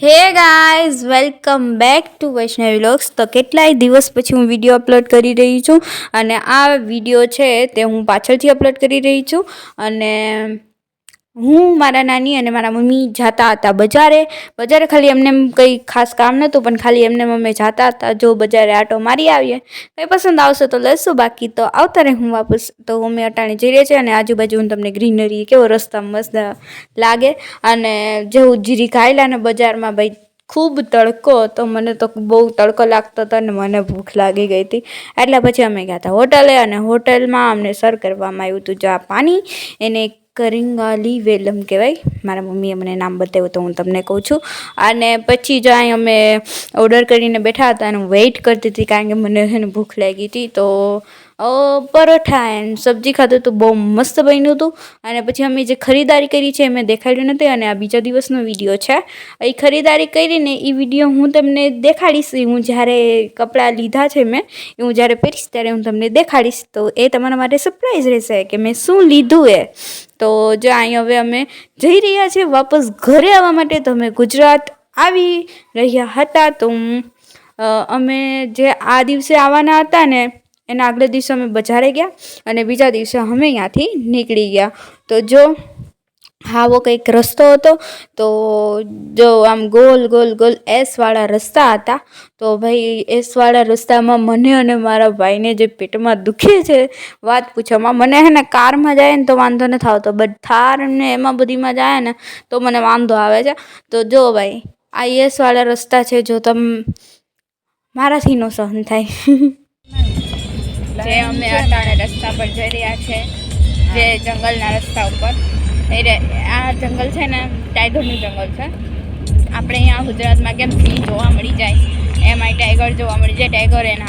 Hey guys welcome back to Vaishnavi vlogs. તો કેટલાય દિવસ પછી હું વિડીયો અપલોડ કરી રહી છું અને આ વિડીયો છે તે હું પાછળથી અપલોડ કરી રહી છું. અને હું મારા નાની અને મારા મમ્મી જતા હતા બજારે ખાલી એમને કંઈ ખાસ કામ નહોતું પણ ખાલી એમને મમ્મી જતા હતા. જો બજારે આટો મારી આવીએ, કંઈ પસંદ આવશે તો લેશું, બાકી તો આવતા રહે હું વાપસ. તો અમે અટાણે જઈ રહ્યા છીએ અને આજુબાજુ હું તમને ગ્રીનરી કેવો રસ્તા મસ્ત લાગે. અને જેવું જીરી ખાયેલા ને બજારમાં ભાઈ ખૂબ તડકો હતો, મને તો બહુ તડકો લાગતો હતો અને મને ભૂખ લાગી ગઈ હતી. એટલે પછી અમે ગયા હતા હોટલે અને હોટલમાં અમને સર્વ કરવામાં આવ્યું હતું ચા પાણી. એને કરિંગાલી વેલમ કહેવાય, મારા મમ્મીએ મને નામ બતાવ્યું તો હું તમને કહું છું. અને પછી જો અહીં અમે ઓર્ડર કરીને બેઠા હતા અને હું વેઇટ કરતી હતી કારણ કે મને છે ને ભૂખ લાગી હતી. તો પરોઠા એન્ડ સબ્જી ખાધું તો બહુ મસ્ત બન્યું હતું. અને પછી અમે જે ખરીદારી કરી છે એ મેં દેખાડ્યું નથી અને આ બીજા દિવસનો વિડીયો છે. એ ખરીદારી કરીને એ વિડીયો હું તમને દેખાડીશ. હું જ્યારે કપડાં લીધા છે મેં એ હું જ્યારે પહેરીશ ત્યારે હું તમને દેખાડીશ. તો એ તમારા માટે સરપ્રાઈઝ રહેશે કે મેં શું લીધું એ. તો જો અહીં હવે અમે જઈ રહ્યા છીએ વાપસ ઘરે આવવા માટે. તો અમે ગુજરાત આવી રહ્યા હતા. તો અમે જે આ દિવસે આવવાના હતા ને એના આગલે દિવસે અમે બજારે ગયા અને બીજા દિવસે અમે અહીંયાથી નીકળી ગયા. તો જો આવો કંઈક રસ્તો હતો. તો જો આમ ગોલ ગોલ ગોલ એસવાળા રસ્તા હતા. તો ભાઈ એસવાળા રસ્તામાં મને અને મારા ભાઈને જે પેટમાં દુખે છે વાત પૂછવામાં. મને હે ને કારમાં જાય ને તો વાંધો નથી આવતો, બટ થાર ને એમાં બધીમાં જાય ને તો મને વાંધો આવે છે. તો જો ભાઈ આ એસવાળા રસ્તા છે, જો મારાથી નો સહન થાય. જે અમે અટાણે રસ્તા પર જઈ રહ્યા છે, જે જંગલના રસ્તા ઉપર. આ જંગલ છે ને ટાઈગરનું જંગલ છે. આપણે અહીંયા ગુજરાતમાં કેમ સિંહ જોવા મળી જાય એમાં ટાઈગર જોવા મળી જાય. ટાઈગર એને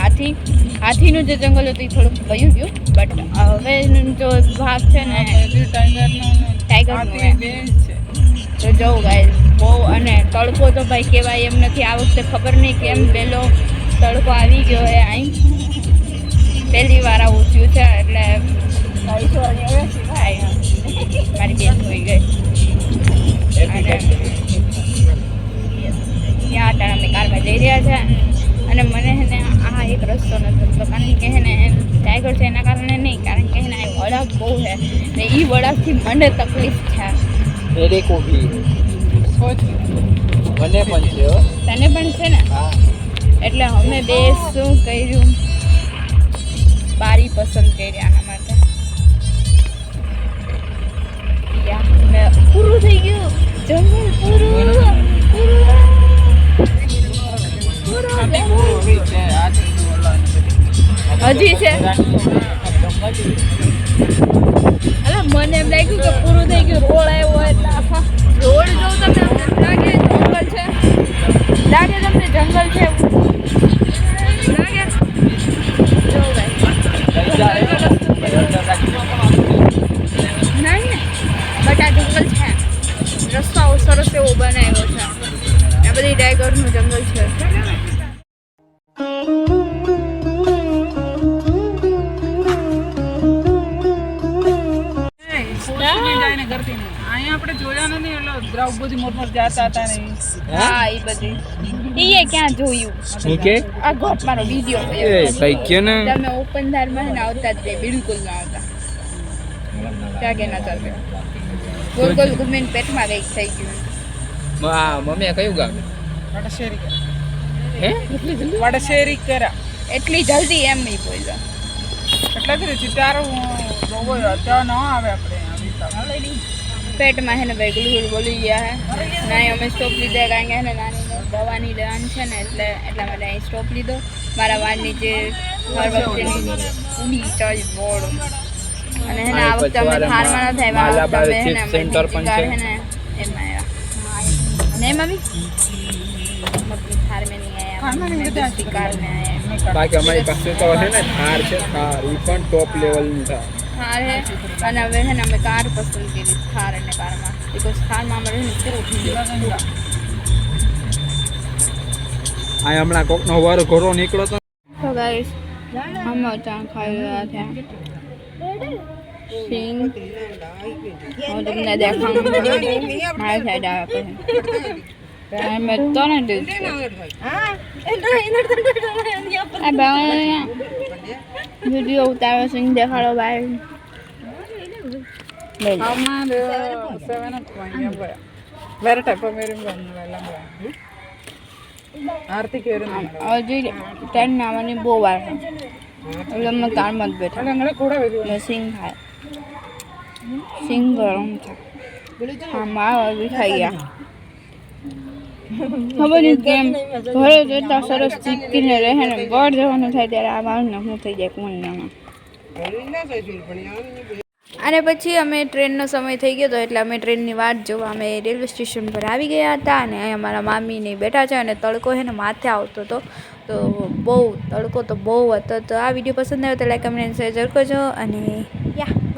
હાથીનું જે જંગલ હતું એ થોડુંક વયું ગયું, બટ હવે જો ભાગ છે ને ટાઈગરનું છે. તો જવું ગાય બહુ. અને તડકો તો ભાઈ કહેવાય એમ નથી. આ વખતે ખબર નહીં કેમ પહેલો તડકો આવી ગયો હે. અહીં પહેલી વાર આવું થયું છે એટલે ભાઈ મારી બેન હોઈ ગઈ. અને ત્યાં અટાણે અમે કારમાં જઈ રહ્યા છે. અને મને હે ને આ એક રસ્તો નથી ગમતો કારણ કે હે ને ટાઈગર છે એના કારણે નહીં, કારણ કે હે ને વળાંક બહુ છે ને એ વળાંકથી મને તકલીફ છે. મને પણ છે. તને પણ છે ને? એટલે અમે બે શું કર્યું, બારી પસંદ કરી આના માટે. પૂરું થઈ ગયું જંગલ, પૂરું હજી છે. અલા મને એમ લાગ્યું કે પૂરું થઈ ગયું, રોડ આવ્યો એટલે આખા રોડ જોઉં તમને લાગે જંગલ છે, લાગે તમને જંગલ છે લાગે. જો નહીં ને બટ આ જંગલ છે, રસ્તાઓ સરસ એવો બનાવ્યો છે. આ બધી ટાઈગરનું જંગલ છે. આપણે જોયા નથી એટલે દ્રૌપદી મોટમોટ જાતા હતા ને. હા એ બધી એ ક્યાં જોયું? આ ગોપ મારો વિડિયો એ ભાઈ કે ને તમે ઓપન ધારમાં ને આવતા જ બિલકુલ ના આવતા. ત્યાં કે ના ચાલતે ગોલ ગોલ ઘૂમીને પેટમાં કંઈક થઈ ગયું. હા મમ્મી કયું ગામ? વડશેરી હે વડશેરી કરા એટલી જલ્દી એમ નહીં બોલ્યા એટલે કે ચિતારો રોવો ત્યાં ન આવે આપણે પેટમાં હે ને ભાઈ ગુલગુલ બોલી ગયા હે. ના અમે સ્ટોપ લીધા કારણ કે હે ને નાની દવાની લેવાની છે ને એટલા માટે અહીં સ્ટોપ લીધો. મારા વાળની જે હર વખતેની ઉડી ચલ બોળ. અને હે ને આ વખતે અમે થારમાં ન થાય, આ વખતે હે ને સેન્ટર પણ છે ને એમાં આવ્યા ને મમ્મી થાર મેં નહીં આયા, શિકાર મેં આયા. બાકી અમારી પાસે તો હે ને થાર છે, થાર એ પણ ટોપ લેવલની થાર હે. અને હવે હે ને અમે કાર પસંદ કરી, થાર અને કારમાં, બિકોઝ થારમાં અમારે પૂરું થઈ ગયું. આ હમણાં કોકનો વાર ઘોડો નીકળ્યો તો. તો ગાઈસ અમે ત્યાં ખાઈ રહ્યા હતા સિંગ. હું તમને દેખાડું મારી સાઈડ આવે પછી મેં તો ને વિડીયો ઉતારો સિંગ દેખાડો ભાઈ ആർത്തിക്ക് വരുന്നുണ്ട് હજી ટાઈમ નાવાની બહુ વાર છે એટલે અમે કારમાં જ બેઠા ഞങ്ങളെ കൂടെ വരുമോ ને સિંગ ખાય સિંગ ગરમ છે હા મારા બી ખાઈ ગયા ખબર નહીં કેમ ઘરે તો એટલા સરસ ચીપકીને રહે ને બહાર જવાનું થાય ત્યારે આ મારું શું થઈ જાય કોણ જાણે અને પછી અમે ટ્રેનનો સમય થઈ ગયો હતો એટલે અમે ટ્રેનની વાટ જોવા અમે રેલવે સ્ટેશન પર આવી ગયા હતા અને અહીંયા મારા મામીને બેઠા છે અને તડકો છે ને માથે આવતો હતો તો બહુ તડકો તો બહુ હતો તો આ વિડીયો પસંદ આવ્યો તો લાઈક કમેન્ટ શેર કરજો અને યા